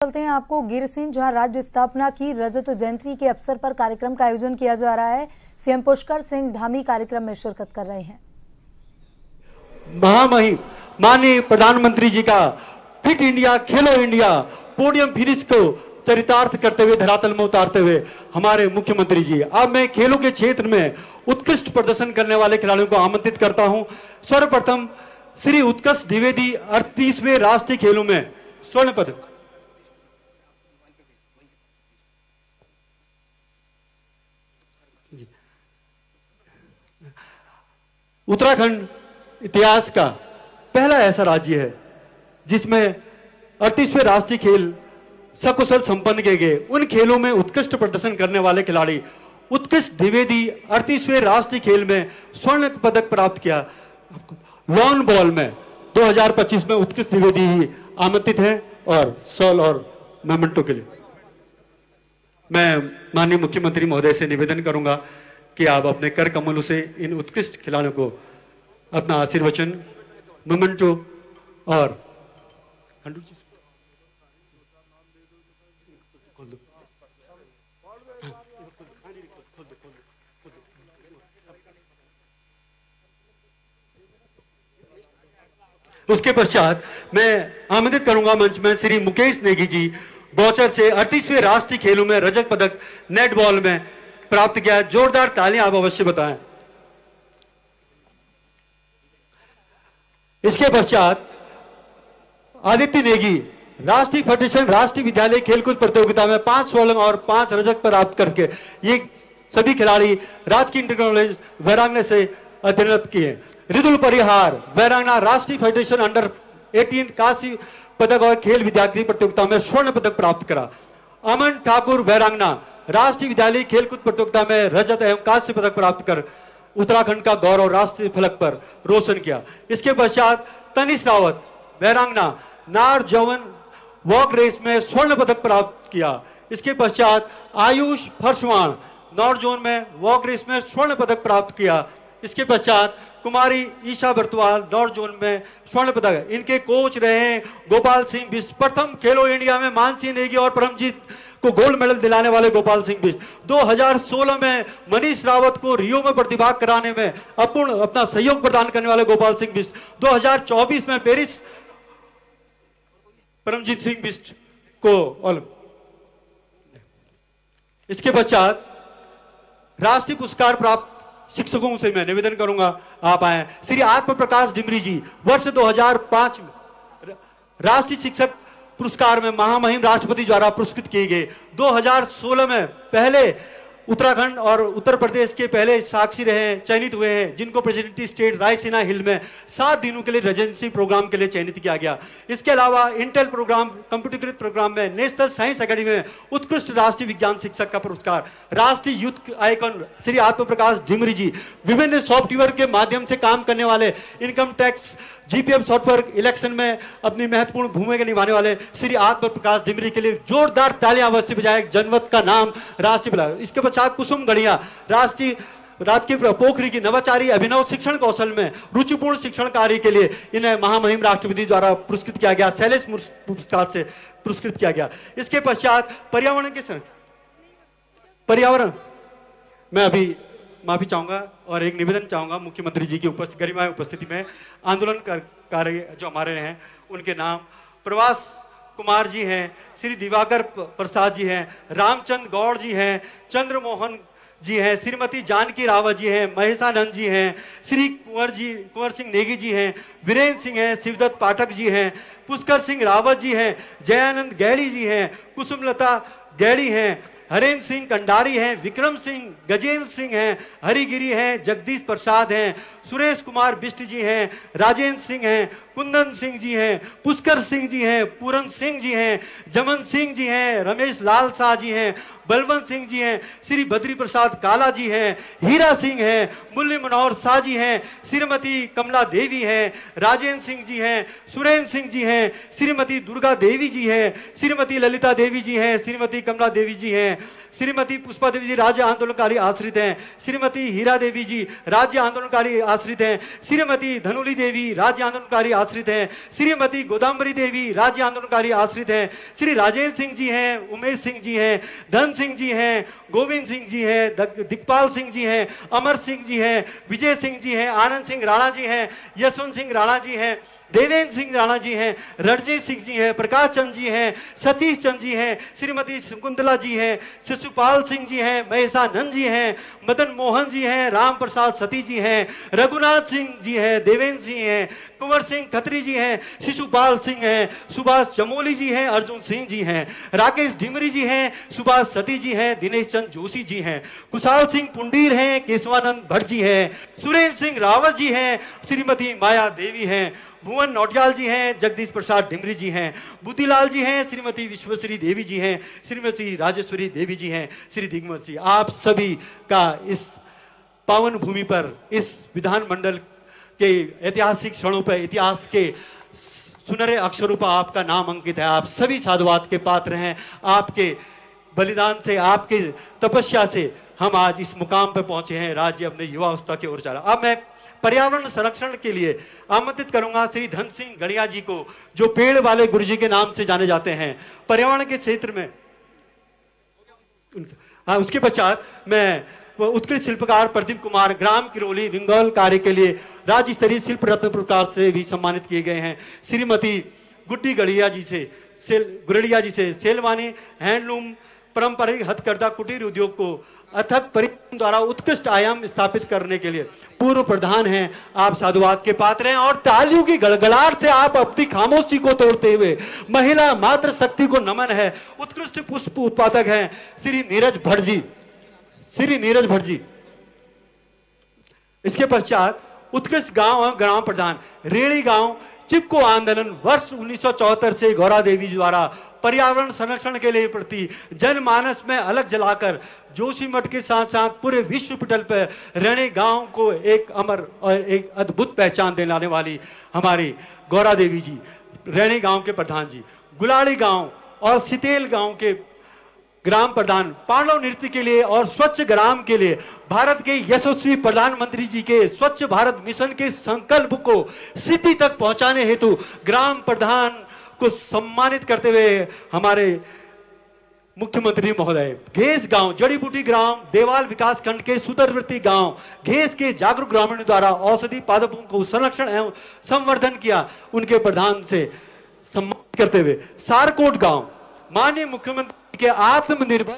चलते हैं आपको गिर सिंह, जहां राज्य स्थापना की रजत जयंती के अवसर पर कार्यक्रम का आयोजन किया जा रहा है। सीएम पुष्कर सिंह धामी कार्यक्रम में शिरकत कर रहे हैं। महामहिम माननीय प्रधानमंत्री जी का फिट इंडिया खेलो इंडिया पोडियम फिनिश को चरितार्थ करते हुए धरातल में उतारते हुए हमारे मुख्यमंत्री जी, अब मैं खेलों के क्षेत्र में उत्कृष्ट प्रदर्शन करने वाले खिलाड़ियों को आमंत्रित करता हूं। सर्वप्रथम श्री उत्कर्ष द्विवेदी 38वें राष्ट्रीय खेलों में स्वर्ण पदक। उत्तराखंड इतिहास का पहला ऐसा राज्य है जिसमें 38वें राष्ट्रीय खेल सकुशल संपन्न किए गए। उन खेलों में उत्कृष्ट प्रदर्शन करने वाले खिलाड़ी उत्कृष्ट द्विवेदी 38वें राष्ट्रीय खेल में स्वर्ण पदक प्राप्त किया। लॉन बॉल में 2025 में उत्कृष्ट द्विवेदी ही आमंत्रित हैं और शॉल और मेमेंटो के लिए मैं माननीय मुख्यमंत्री महोदय से निवेदन करूंगा कि आप अपने कर कमलों से इन उत्कृष्ट खिलाड़ियों को अपना आशीर्वचन, मोमेंटो और उसके पश्चात मैं आमंत्रित करूंगा मंच में श्री मुकेश नेगी जी, बौचर से 38वें राष्ट्रीय खेलों में रजत पदक नेट बॉल में प्राप्त किया। जोरदार तालियां आप अवश्य बताएं। इसके पश्चात आदित्य नेगी राष्ट्रीय फेडरेशन राष्ट्रीय विद्यालय खेलकूद प्रतियोगिता में 5 स्वर्ण और 5 रजत प्राप्त करके ये सभी खिलाड़ी राजकीय इंटर कॉलेज वैरांगना से अध्ययनरत किए। रिदुल परिहार वैरांगना राष्ट्रीय फेडरेशन अंडर 18 कांस्य पदक और खेल विद्यार्थी प्रतियोगिता में स्वर्ण पदक प्राप्त करा। अमन ठाकुर वैरांगना राष्ट्रीय विद्यालय खेलकूद प्रतियोगिता में रजत एवं कांस्य पदक प्राप्त कर उत्तराखंड का गौरव राष्ट्रीय फलक पर रोशन किया। इसके पश्चात तनिष रावत वैरांगना नार जवन वॉक रेस में स्वर्ण पदक प्राप्त किया। इसके पश्चात आयुष फरसवाण नॉर्थ जोन में वॉक रेस में स्वर्ण पदक प्राप्त किया। इसके पश्चात कुमारी ईशा बर्तवाल नॉर्थ जोन में स्वर्ण पदक। इनके कोच रहे गोपाल सिंह बिष्ट। प्रथम खेलो इंडिया में मानसी नेगी और परमजीत को गोल्ड मेडल दिलाने वाले गोपाल सिंह बिष्ट। 2016 में मनीष रावत को रियो में प्रतिभाग कराने में अपूर्ण अपना सहयोग प्रदान करने वाले गोपाल सिंह बिष्ट। 2024 में पेरिस परमजीत सिंह बिष्ट को। इसके पश्चात राष्ट्रीय पुरस्कार प्राप्त शिक्षकों से मैं निवेदन करूंगा आप आए। श्री आत्म प्रकाश डिमरी जी वर्ष 2005 में राष्ट्रीय शिक्षक पुरस्कार में महामहिम राष्ट्रपति द्वारा पुरस्कृत किए गए। 2016 में पहले उत्तराखंड और उत्तर प्रदेश के पहले साक्षी रहे, चयनित हुए हैं, जिनको प्रेसिडेंटी स्टेट रायसीना हिल में 7 दिनों के लिए रेजिडेंसी प्रोग्राम के लिए चयनित किया गया। इसके अलावा इंटेल प्रोग्राम कंप्यूटरीकृत प्रोग्राम में नेशनल साइंस अकेडमी में उत्कृष्ट राष्ट्रीय विज्ञान शिक्षक का पुरस्कार। राष्ट्रीय यूथ आइकन श्री आत्म प्रकाश डिमरी जी विभिन्न सॉफ्टवेयर के माध्यम से काम करने वाले, income tax GPF software election में अपनी महत्वपूर्ण भूमिका निभाने वाले श्री आत्म प्रकाश डिमरी के लिए जोरदार तालियां अवश्य बजाएं। जनमत का नाम राष्ट्रीय बुला। इसके पश्चात कुसुम गढ़िया राजकीय पोखरी की नवाचारी अभिनव शिक्षण कौशल में रुचिपूर्ण शिक्षण कार्य के लिए इन्हें महामहिम राष्ट्रपति द्वारा पुरस्कृत किया गया। शैलेश पुरस्कार से पुरस्कृत किया गया। इसके पश्चात पर्यावरण मैं अभी माफी चाहूंगा और एक निवेदन चाहूंगा मुख्यमंत्री जी की गरिमा उपस्थिति में। आंदोलन कार्य जो हमारे हैं उनके नाम प्रवास कुमार जी हैं, श्री दिवाकर प्रसाद जी हैं, रामचंद्र गौड़ जी हैं, चंद्रमोहन जी हैं, श्रीमती जानकी रावत जी हैं, महेशानंद जी हैं, श्री कुंवर सिंह नेगी जी हैं, वीरेंद्र सिंह हैं, शिवदत्त पाठक जी हैं, पुष्कर सिंह रावत जी हैं, जयानंद गैड़ी जी हैं, कुसुमलता गैड़ी हैं, हरेंद्र सिंह कंडारी हैं, विक्रम सिंह गजेंद्र सिंह हैं, हरिगिरी हैं, जगदीश प्रसाद हैं, सुरेश कुमार बिष्ट जी हैं, राजेंद्र सिंह हैं, कुंदन सिंह जी हैं, पुष्कर सिंह जी हैं, पूरन सिंह जी हैं, जमन सिंह जी हैं, रमेश लाल शाह जी हैं, बलवंत सिंह जी हैं, श्री बद्री प्रसाद काला जी हैं, हीरा सिंह हैं, मुरली मनोहर शाह जी हैं, श्रीमती कमला देवी हैं, राजेंद्र सिंह जी हैं, सुरेंद्र सिंह जी हैं, श्रीमती दुर्गा देवी जी हैं, श्रीमती ललिता देवी जी हैं, श्रीमती कमला देवी जी हैं, श्रीमती पुष्पा देवी जी राज्य आंदोलनकारी आश्रित हैं, श्रीमती हीरा देवी जी राज्य आंदोलनकारी आश्रित हैं। श्रीमती धनुली देवी राज्य आंदोलनकारी आश्रित हैं। श्रीमती गोदाम्बरी देवी राज्य आंदोलनकारी आश्रित हैं। श्री राजेश सिंह जी हैं, उमेश सिंह जी हैं, धन सिंह जी हैं, गोविंद सिंह जी हैं, दिखपाल सिंह जी हैं, अमर सिंह जी हैं, विजय सिंह जी हैं, आनंद सिंह राणा जी हैं, यशवंत सिंह राणा जी हैं, देवेंद्र सिंह राणा जी हैं, रणजीत सिंह जी हैं, प्रकाश चंद जी हैं, सतीश चंद जी हैं, श्रीमती शकुंतला जी हैं, शिशुपाल सिंह जी हैं, महेशानंद जी हैं, मदन मोहन जी हैं, राम प्रसाद सती जी हैं, रघुनाथ सिंह जी हैं, देवेंद्र सिंह हैं, कुंवर सिंह खत्री जी हैं, शिशुपाल सिंह हैं, सुभाष चमोली जी हैं, अर्जुन सिंह जी हैं, राकेश ढिमरी जी हैं, सुभाष सती जी हैं, दिनेश चंद जोशी जी हैं, कुशाल सिंह पुंडीर हैं, केशवानंद भट्ट जी हैं, सुरेंद्र सिंह रावत जी हैं, श्रीमती माया देवी हैं, भुवन नौटियाल जी हैं, जगदीश प्रसाद ढिमरी जी हैं, बुद्धिलाल जी हैं, श्रीमती विश्वश्री देवी जी हैं, श्रीमती राजेश्वरी देवी जी हैं, श्री दिग्मत जी, आप सभी का इस पावन भूमि पर, इस विधानमंडल के ऐतिहासिक क्षणों पर, इतिहास के सुनहरे अक्षरों पर आपका नाम अंकित है। आप सभी साधुवाद के पात्र हैं। आपके बलिदान से, आपके तपस्या से हम आज इस मुकाम पर पहुंचे हैं। राज्य अपने युवावस्था की ओर जा रहा। अब मैं पर्यावरण संरक्षण के लिए आमंत्रित करूंगा श्री धन सिंह गणिया जी को, जो पेड़ वाले गुरुजी के नाम से जाने जाते हैं पर्यावरण के क्षेत्र में। उसके पश्चात मैं उत्कृष्ट शिल्पकार प्रदीप कुमार, ग्राम किरोली, रिंगौल कार्य के लिए राज्य स्तरीय शिल्प रत्न पुरस्कार से भी सम्मानित किए गए हैं। श्रीमती गुड्डी गुरड़िया जी से सेलवानी हैंडलूम पारंपरिक हथकरघा कुटीर उद्योग को अथक परिश्रम द्वारा उत्कृष्ट आयाम स्थापित करने के लिए पूर्व प्रधान हैं। आप साधुवाद के पात्र हैं और तालियों की गड़गड़ाहट से आप अपनी खामोशी को तोड़ते हुए महिला मातृ शक्ति को नमन है। उत्कृष्ट पुष्प उत्पादक हैं श्री नीरज भट्ट जी। इसके पश्चात उत्कृष्ट गांव ग्राम प्रधान रेड़ी गांव चिपको आंदोलन वर्ष 1974 से गौरा देवी द्वारा पर्यावरण संरक्षण के लिए प्रति जनमानस में अलग जलाकर जोशीमठ के साथ साथ पूरे विश्व पटल पर रेणी गांव को एक अमर और एक अद्भुत पहचान दिलाने वाली हमारी गौरा देवी जी, रेणी गांव के प्रधान जी, गुलाड़ी गांव और सितेल गांव के ग्राम प्रधान, पांडव नृत्य के लिए और स्वच्छ ग्राम के लिए भारत के यशस्वी प्रधानमंत्री जी के स्वच्छ भारत मिशन के संकल्प को सिद्धि तक पहुंचाने हेतु ग्राम प्रधान को सम्मानित करते हुए हमारे मुख्यमंत्री महोदय घेस गांव, जड़ी बूटी ग्राम, देवाल विकास खंड के सुदरवर्ती गांव घेस के जागरूक ग्रामीण द्वारा औषधि पादपों को संरक्षण एवं संवर्धन किया, उनके प्रधान से सम्मानित करते हुए सारकोट गांव माननीय मुख्यमंत्री के आत्मनिर्भर